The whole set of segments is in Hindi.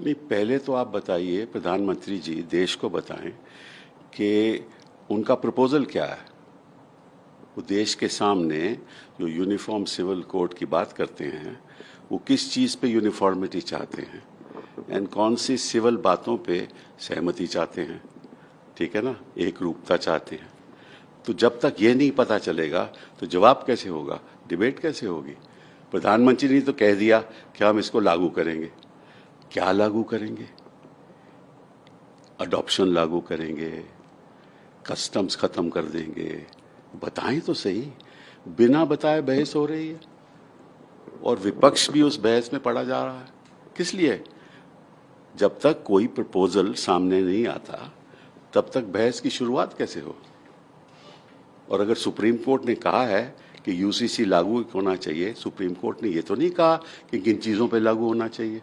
नहीं, पहले तो आप बताइए, प्रधानमंत्री जी देश को बताएं कि उनका प्रपोजल क्या है। वो देश के सामने जो यूनिफॉर्म सिविल कोड की बात करते हैं, वो किस चीज़ पे यूनिफॉर्मिटी चाहते हैं एंड कौन सी सिविल बातों पे सहमति चाहते हैं, ठीक है ना, एक रूपता चाहते हैं। तो जब तक ये नहीं पता चलेगा तो जवाब कैसे होगा, डिबेट कैसे होगी। प्रधानमंत्री ने तो कह दिया कि हम इसको लागू करेंगे। क्या लागू करेंगे? अडॉप्शन लागू करेंगे, कस्टम्स खत्म कर देंगे, बताएं तो सही। बिना बताए बहस हो रही है और विपक्ष भी उस बहस में पड़ा जा रहा है। किस लिए? जब तक कोई प्रपोजल सामने नहीं आता तब तक बहस की शुरुआत कैसे हो। और अगर सुप्रीम कोर्ट ने कहा है कि यूसीसी लागू होना चाहिए, सुप्रीम कोर्ट ने ये तो नहीं कहा कि किन चीज़ों पे लागू होना चाहिए।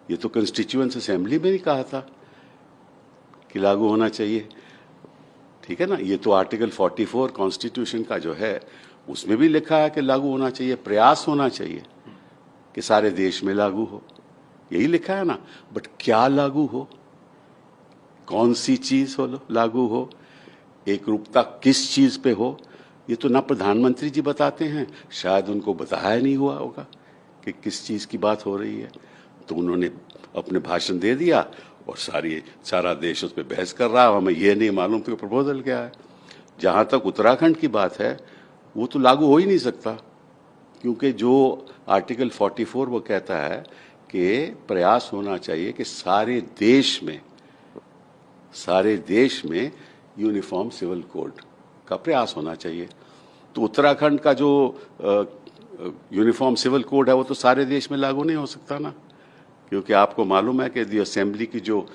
ये तो कॉन्स्टिट्यूएंट असेंबली में नहीं कहा था कि लागू होना चाहिए, ठीक है ना। ये तो आर्टिकल 44 कॉन्स्टिट्यूशन का जो है उसमें भी लिखा है कि लागू होना चाहिए, प्रयास होना चाहिए कि सारे देश में लागू हो, यही लिखा है ना। बट क्या लागू हो, कौन सी चीज हो लागू हो, एक रूपता किस चीज पे हो, ये तो ना प्रधानमंत्री जी बताते हैं, शायद उनको बताया नहीं हुआ होगा कि किस चीज की बात हो रही है। तो उन्होंने अपने भाषण दे दिया और सारा देश उस पर बहस कर रहा है। हमें ये नहीं मालूम कि प्रपोजल क्या है। जहां तक उत्तराखंड की बात है, वो तो लागू हो ही नहीं सकता, क्योंकि जो आर्टिकल 44 वो कहता है कि प्रयास होना चाहिए कि सारे देश में यूनिफॉर्म सिविल कोड का प्रयास होना चाहिए। तो उत्तराखंड का जो यूनिफॉर्म सिविल कोड है वो तो सारे देश में लागू नहीं हो सकता ना, क्योंकि आपको मालूम है कि दी असेंबली की जो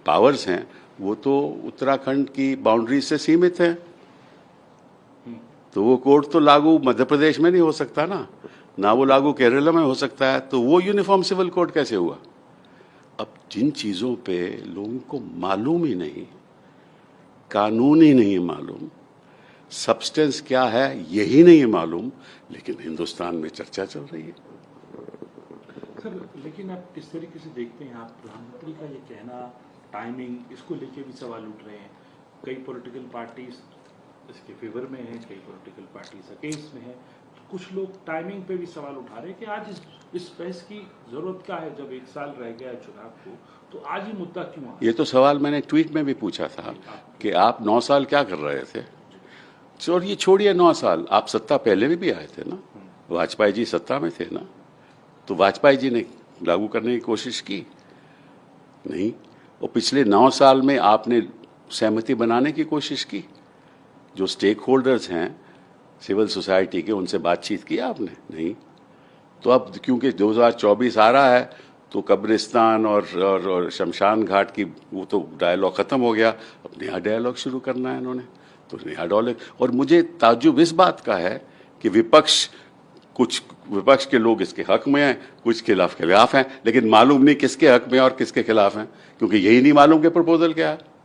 पावर्स हैं वो तो उत्तराखंड की बाउंड्री से सीमित हैं। तो वो कोड तो लागू मध्य प्रदेश में नहीं हो सकता ना वो लागू केरला में हो सकता है। तो वो यूनिफॉर्म सिविल कोड कैसे हुआ? अब जिन चीज़ों पे लोगों को मालूम ही नहीं, कानून ही नहीं मालूम, सब्सटेंस क्या है यही नहीं मालूम, लेकिन हिंदुस्तान में चर्चा चल रही है। सर, लेकिन आप किस तरीके से देखते हैं, आप प्रधानमंत्री का ये कहना, टाइमिंग, इसको लेके भी सवाल उठ रहे हैं। कई पॉलिटिकल पार्टीज इसके फेवर में हैं, कई पॉलिटिकल पार्टीज अगेंस्ट में हैं। कुछ लोग टाइमिंग पे भी सवाल उठा रहे हैं कि आज इस बहस की जरूरत क्या है, जब 1 साल रह गया है चुनाव को, तो आज ही मुद्दा क्यों आ? ये तो सवाल मैंने ट्वीट में भी पूछा था कि आप 9 साल क्या कर रहे थे। और ये छोड़िए 9 साल, आप सत्ता पहले भी आए थे ना, वाजपेयी जी सत्ता में थे ना, तो वाजपेयी जी ने लागू करने की कोशिश की नहीं, और पिछले 9 साल में आपने सहमति बनाने की कोशिश की। जो स्टेक होल्डर्स हैं सिविल सोसाइटी के, उनसे बातचीत की आपने नहीं। तो अब क्योंकि 2024 आ रहा है तो कब्रिस्तान और शमशान घाट की वो तो डायलॉग खत्म हो गया, अब नया डायलॉग शुरू करना है इन्होंने। तो नया डायलॉग, और मुझे ताज्जुब इस बात का है कि कुछ विपक्ष के लोग इसके हक में हैं, कुछ खिलाफ हैं, लेकिन मालूम नहीं किसके हक में और किसके खिलाफ हैं, क्योंकि यही नहीं मालूम कि प्रपोजल क्या है।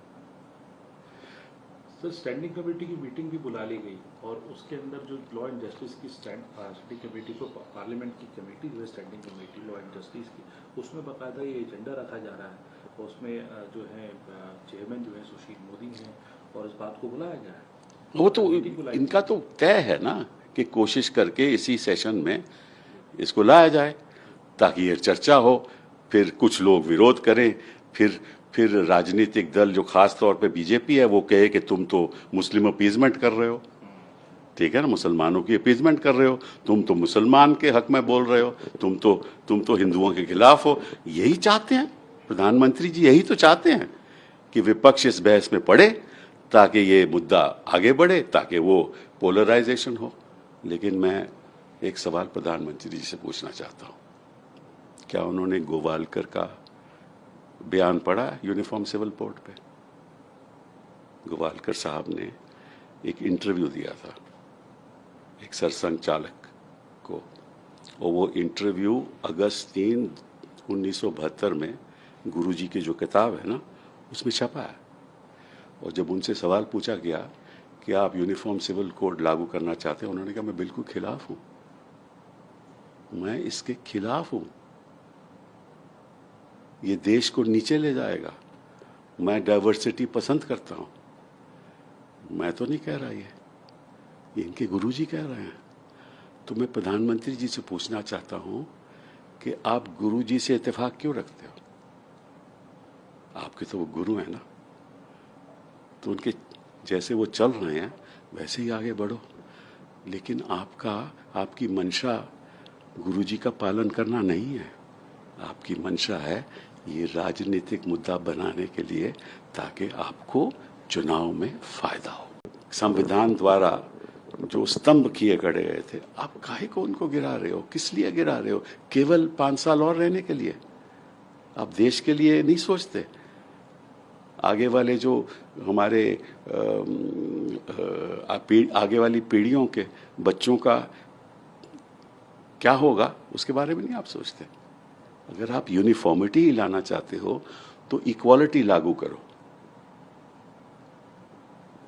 सर, स्टैंडिंग कमेटी की मीटिंग भी बुला ली गई और उसके अंदर जो लॉ एंड जस्टिस की स्टैंडिंग कमेटी को, पार्लियामेंट की कमेटी जो है standing committee law and justice की, उसमें बाकायदा ये एजेंडा रखा जा रहा है और उसमें जो है चेयरमैन जो है सुशील मोदी हैं और इस बात को बुलाया गया है। वो तो इनका तो तय है ना कि कोशिश करके इसी सेशन में इसको लाया जाए ताकि ये चर्चा हो, फिर कुछ लोग विरोध करें, फिर राजनीतिक दल जो खास तौर पे बीजेपी है वो कहे कि तुम तो मुस्लिम अपीजमेंट कर रहे हो, ठीक है ना, मुसलमानों की अपीजमेंट कर रहे हो, तुम तो मुसलमान के हक में बोल रहे हो, तुम तो हिंदुओं के खिलाफ हो। यही चाहते हैं प्रधानमंत्री जी, यही तो चाहते हैं कि विपक्ष इस बहस में पड़े ताकि ये मुद्दा आगे बढ़े, ताकि वो पोलराइजेशन हो। लेकिन मैं एक सवाल प्रधानमंत्री जी से पूछना चाहता हूँ, क्या उन्होंने गोवालकर का बयान पढ़ा यूनिफॉर्म सिविल कोड पे? गोवालकर साहब ने एक इंटरव्यू दिया था एक सरसंघ चालक को, और वो इंटरव्यू अगस्त 3, 1972 में गुरुजी की जो किताब है ना उसमें छपा है। और जब उनसे सवाल पूछा गया कि आप यूनिफॉर्म सिविल कोड लागू करना चाहते हैं, उन्होंने कहा मैं बिल्कुल खिलाफ हूँ, मैं इसके खिलाफ हूँ। ये देश को नीचे ले जाएगा। मैं डाइवर्सिटी पसंद करता हूँ, मैं तो नहीं कह रहा, ये इनके गुरुजी कह रहे हैं। तो मैं प्रधानमंत्री जी से पूछना चाहता हूँ कि आप गुरुजी से इत्तेफाक क्यों रखते हो? आपके तो वो गुरु हैं ना, तो उनके जैसे वो चल रहे हैं वैसे ही आगे बढ़ो। लेकिन आपकी मंशा गुरुजी का पालन करना नहीं है। आपकी मंशा है ये राजनीतिक मुद्दा बनाने के लिए, ताकि आपको चुनाव में फायदा हो। संविधान द्वारा जो स्तंभ किए गड़े गए थे, आप काहे को उनको गिरा रहे हो? किस लिए गिरा रहे हो? केवल 5 साल और रहने के लिए? आप देश के लिए नहीं सोचते? आगे वाले जो हमारे आगे वाली पीढ़ियों के बच्चों का क्या होगा, उसके बारे में नहीं आप सोचते? अगर आप यूनिफॉर्मिटी लाना चाहते हो तो इक्वालिटी लागू करो,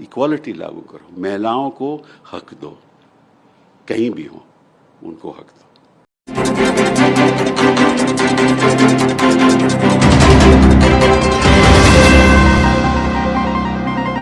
इक्वालिटी लागू करो। महिलाओं को हक दो, कहीं भी हो उनको हक दो।